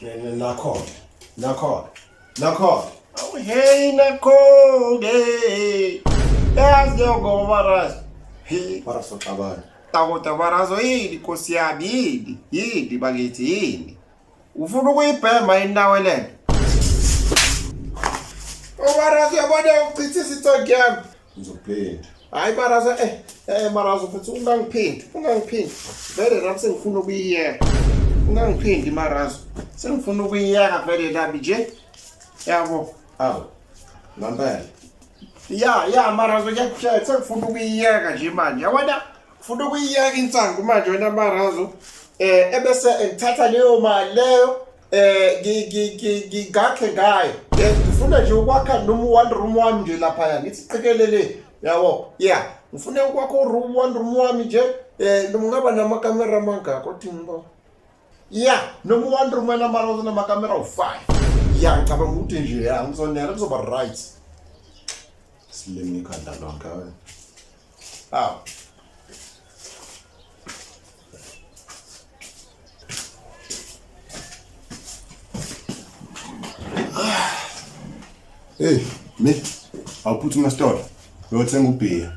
Nakhona. Oh hey Nakhona. Yazi yongo Marazo. Hey, Marazo xabana. Takuta Marazo yini Nkosi yami yini bakithi yini. Ufuna ukuyibhema indawo lena. Marazo yabona ucithi isithonke yami. Ngizophinda. Hayi Marazo Marazo futhi ungangiphindi. Vele nami sengifuna ukuyiyeka. Ungangiphindi Marazo. Sengifuna ukuyiyeka vele nami nje. Yabo. Awu. Ngempela. Ya Marazo ngiyakutshela sengifuna ukuyiyeka nje manje. Yabona ufuna ukuyiyeka insangu manje wena Marazo. Ebese ngithatha leyo mali leyo ngigakhe ngayo. Ngifuna nje ukwakha noma one room wami nje lapha ngithi qikelele. Yabo. Yeah. Ngifuna ukwakha one room wami nje ngaba namakamera mangaka othi ngibo. Yeah, noma one room wena Marazo namakamera u5. Yeah, ngicabanga ukuthi nje ya ngizonela kuzoba right. Silimi ikhanda lonke wena. Aw. Hey, awuphuthume store. Uyothenga ubhiya.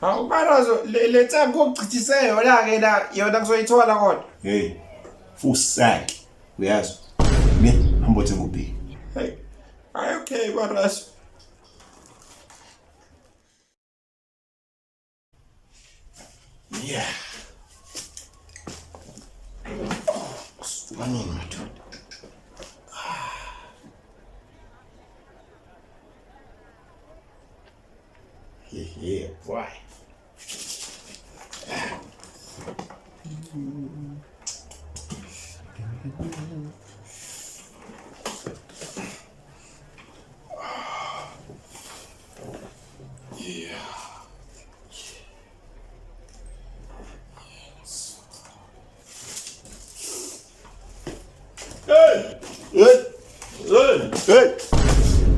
Hawu Marazo letha ngokuchithise yona ke la yona kuzoyithola kodwa. Hey, full sack. Uyazi? Hamba uthenga ubhiya. Hey. Okay Marazo. Yeah. Swanini madoda. Yeah, boy.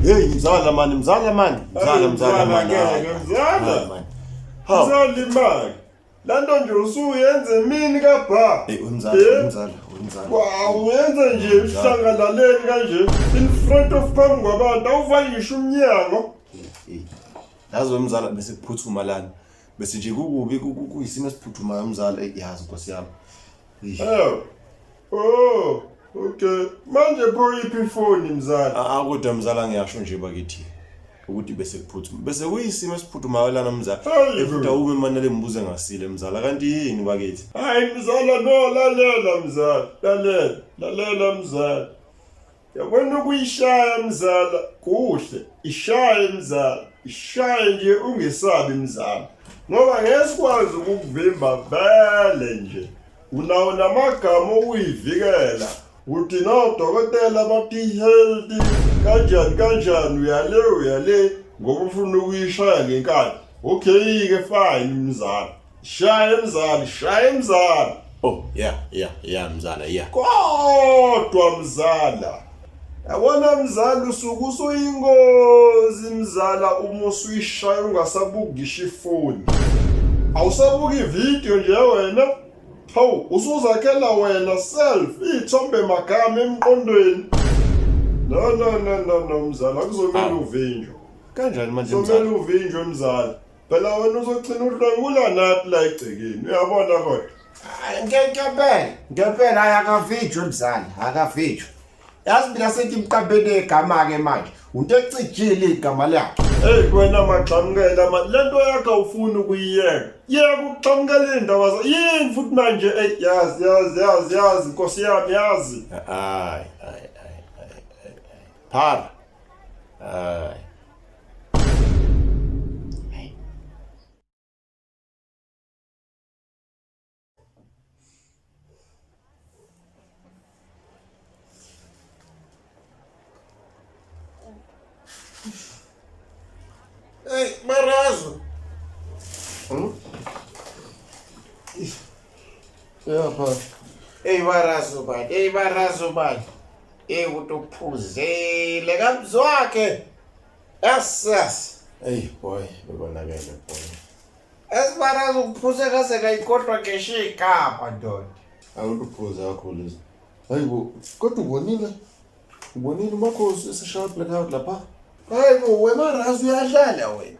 Hey, mzala man. Mzala man. Mzala imali. Lanto nje usuyenze mini kapha. Hey, umzala. Wow, uyenze nje uhlangalaleni kanje in front of phambi kwabantu awuvali ngisho umnyango. Yazi wemzala bese kuphuthuma lana. Bese nje kukubi kuyisimo esiphuthumayo umzala yazi Nkosi yami. Oh, okay. Manje pho iphi phone mzala? Kodwa mzala ngiyasho nje bakithi ukuthi bese kuphuthuma. Bese kuyisimo esiphuthumayo lana mzala. Futhi awume manele mbuze ngasile mzala kanti yini bakithi? Hayi mzala no lalela mzala. Lalela mzala. Yabona ukuyishaya mzala kuhle. Ishaye mzala. Ishaye nje ungesabi mzala. Ngoba ngesikwazi ukuvimba vele nje. Unawo namagama okuyivikela. Uthi no dokotela bathi healthy kanjani uyale ngoba ufuna ukuyishaya ngenkani. Okay ke fine mzala. Shaye mzala. Oh, yeah mzala, yeah. Kodwa mzala. Yabona mzala usuku usuyingozi mzala uma usuyishaya ungasabuki ngisho ifoni. Awusabuki ivideo nje wena. Hawu usuzakhela wena self ithombe magama emqondweni. No mzala kuzomela uvinjwe. Kanjani manje Kuzomela mzala? uvinjwe mzala. Phela wena uzogcina udlangula nathi la egcekeni. Uyabona kodwa? Ngempela ayakavidjwe mzala, akavidjwe. Yazi mina sengimqambene igama ke manje. Unto ecijile igama lakhe. Hey wena maxhamukela lento yakhe awufuni ukuyiyeka. Yeka ukuxhamukela indaba za. Yini futhi manje yazi Nkosi yami yazi. Hayi. Phara. Hayi. Hey Marazo. Yeah, pa. Hey Marazo bani. Utophuzele kamzwakhe. Yes. Hey boy, bebonakele boy. Marazo ukuphuze kase kayikhohlwa ngeshe igama ndoda. Awuluphuza kakhulu. Hayibo, kodwa ubonile umakhosi eseshaya blackout lapha? Hayibo, wemarazi uyadlala wena.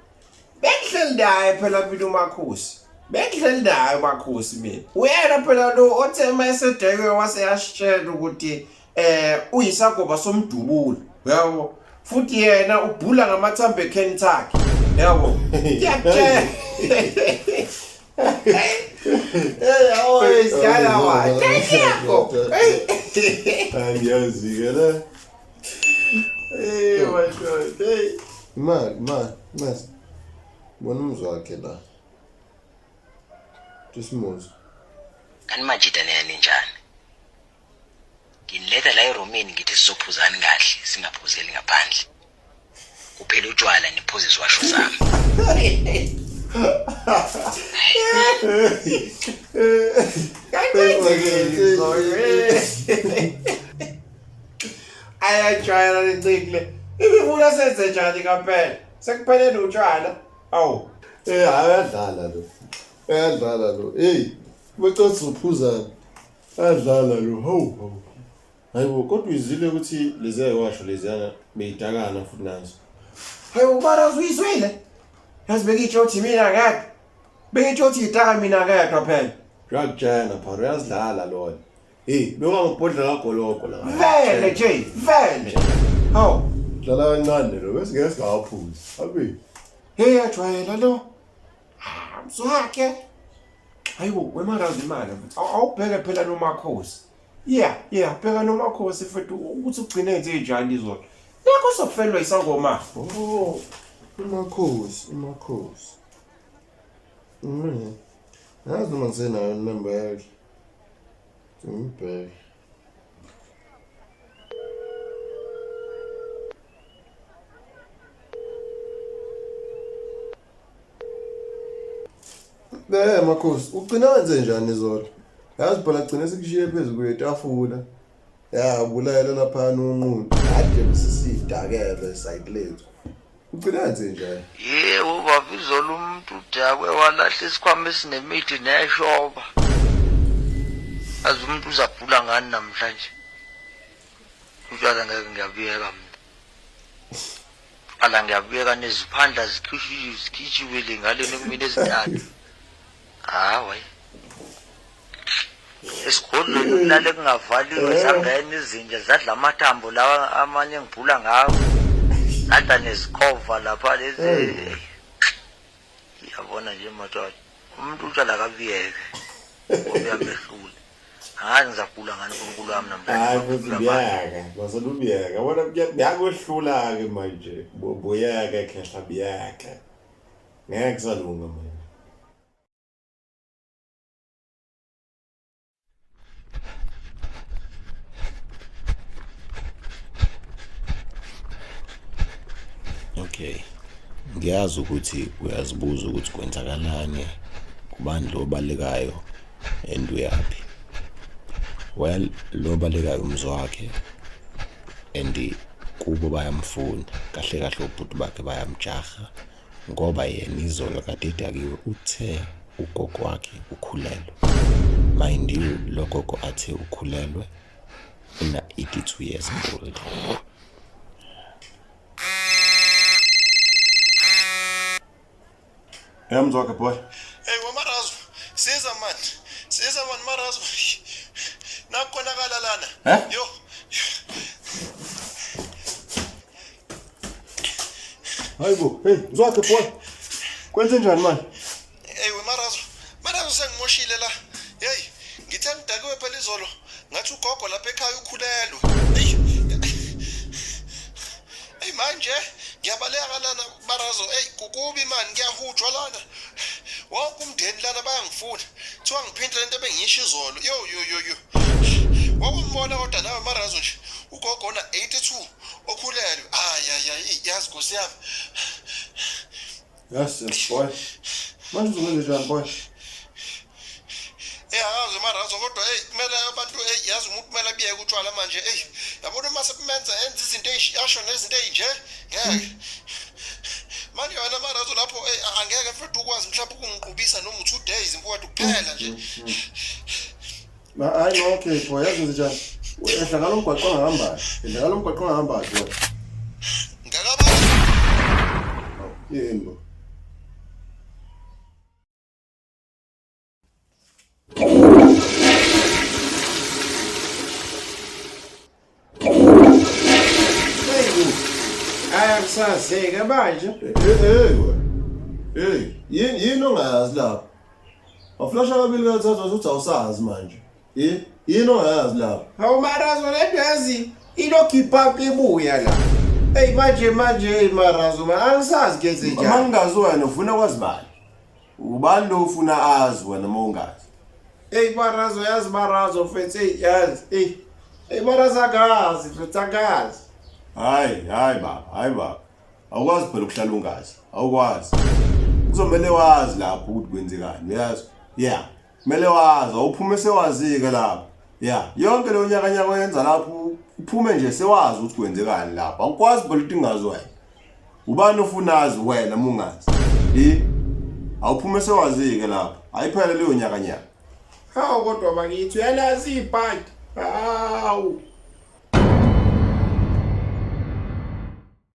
Bengihleli naye phela mina umakhosi. Bengihleli naye umakhosi mina. Uyena phela lo othema esedeke waseyashitshela ukuthi uyisagoba somdubulo. Yabo. Futhi yena ubhula ngamathambo eKentucky. Yabo. Ngiyakutshela. Hey, isidala wa. Yebo. Angiyazi-ke la. Hey, my God. Hey. Mas. Bona umzwakhe la. Tisimuzi. Kani majida neyani njani? Nginiletha la eRomeni ngithi sizophuzani kahle singaphuzeli ngaphandle. Kuphela utshwala niphuze isiwasho sami. Ayajwayela lecikile. Ibifuna senze njani kampela? Sekuphelele utshwala. Awu. Ayadlala lo. Hey, becotha uphuzana. Ayadlala lo. Hawu. Hayibo, kodwa uyizile ukuthi lezi ayewasho leziyana beyidakana futhi nazo. Hayibo, umarazi uyizwile? Yazi bekitsho uthi mina ngaphi? Bekitsho uthi idaka mina ngedwa phela. Uyakutshena phara uyazidlala lona. Hey, bekangibhodla kagoloko la. Vele nje, vele. Hawu. Dlala kancane lo, bese ngeke singawaphuzi. Abi. Hey, ajwayela lo. Mzwakhe. Hayibo, wemarazi imali. Awubheke phela nomakhosi. Yeah, phela nomakhosi futhi ukuthi ugcine nje njani izolo. Nakho sofelwa isangoma. Oh, umakhosi. Yazi noma ngisenayo inamba yakhe. Ngibheke. Makhosi, ugcina wenze njani izolo? Yazi phela gcina sikushiye phezu kwetafula. Bulayela lapha nonquntu. Ade besisidakele side lethu. Ugcina wenze njani? Yebo baba izolo umuntu udakwe walahla isikhwama esinemithi neshoba. Azi umuntu uzabhula ngani namhlanje. Utshwala ngeke ngiyabuyeka mina. Ala ngiyabuyeka neziphandla zikhitshiwe ngale nekumina ezintathu. Hayi. Esikolweni kulale kungavaliwe zangena izinja zadla amathambo lawa amanye ngibhula ngawo. Zadla nezikhova lapha lezi. Yabona nje madoda. Umuntu utshwala kabiyeke. Obeyamehlule. Hayi ngizabhula ngani uNkulunkulu wami namhlanje. Hayi futhi biyaka, baselubiyaka. Yabona biyakwehlula ke manje. Boyaka khehla biyaka. Ngeke salunga manje. Okay. Ngiyazi ukuthi uyazibuza ukuthi kwenzakalani kubandla obalekayo enduyaphi. Well, lo balekayo umzwakhe and kubo bayamfuna kahle ubhuti bakhe bayamjaha ngoba yena izolo kade edakiwe uthe ugogo wakhe ukhulelwe. Mind you, lo gogo athe ukhulelwe una 82 years old. Mzwakhe boy. Hey wamarazo, siza man marazo. Nakonakala lana. Yo. Hayibo, hey, Mzwakhe boy. Kwenze njani man? Hey marazo sengimoshile la. Hey, ngithe ngidakiwe phela izolo. Ngathi ugogo lapha ekhaya ukhulelwe. Hey manje ngiyabaleka lana marazo. Hey kukubi man ngiyahujwa lana. Wonke umndeni lana bayangifuna. Kuthiwa ngiphinde lento ebengiyisho izolo. Yo. Wakumbona kodwa nawe marazo nje. Ugogo ona 82 okhulelwe. Yazi Nkosi yami. Yes, boy. Manje uzokwenza njani boy? Akazi marazo kodwa kumele abantu yazi umuntu kumele abiyeke utshwala manje yabona uma sebenza enza izinto asho nezinto ezinje ngeke manje wena marazo lapho angeke futhi ukwazi mhlawumbe ukungiqhubisa noma 2 days mfowethu kuphela nje Hayi okay boy, yazi njani? Ehlakala umgwaqo ongahambayo. Ehlakala umgwaqo ongahambayo wena. Ngakabani? Yini bo? Ayasazeke manje. Hey, yini ongayazi lapha? Waflasha kabili kathathu uthi awusazi manje. Yini ongayazi lapha? Hawu Marazo lento yazi ilokhipha ibuya la. Hey manje Marazo angisazi kenze njani. Uma ngingazi wena ufuna kwazi bani? Ubani lo ufuna azi wena uma ungazi? Hey Marazo yazi Marazo mfethu yazi. Hey Marazo akazi mfethu akazi. Hayi baba. Awukwazi phela ukuhlala ungazi. Awukwazi. Kuzomela wazi lapho ukuthi kwenzekani, uyazi? Yeah. Kumele wazi, awuphume sewazike lapho. Yeah, yonke lo nyaka oyenza lapho uphume nje sewazi ukuthi kwenzekani lapho. Awukwazi phela ukuthi ungazi wena. Ubani ofuna azi wena uma ungazi? Awuphume sewazike lapho. Ayiphele leyo nyaka. Hawu kodwa bakithi uyalazi ibhadi. Hawu.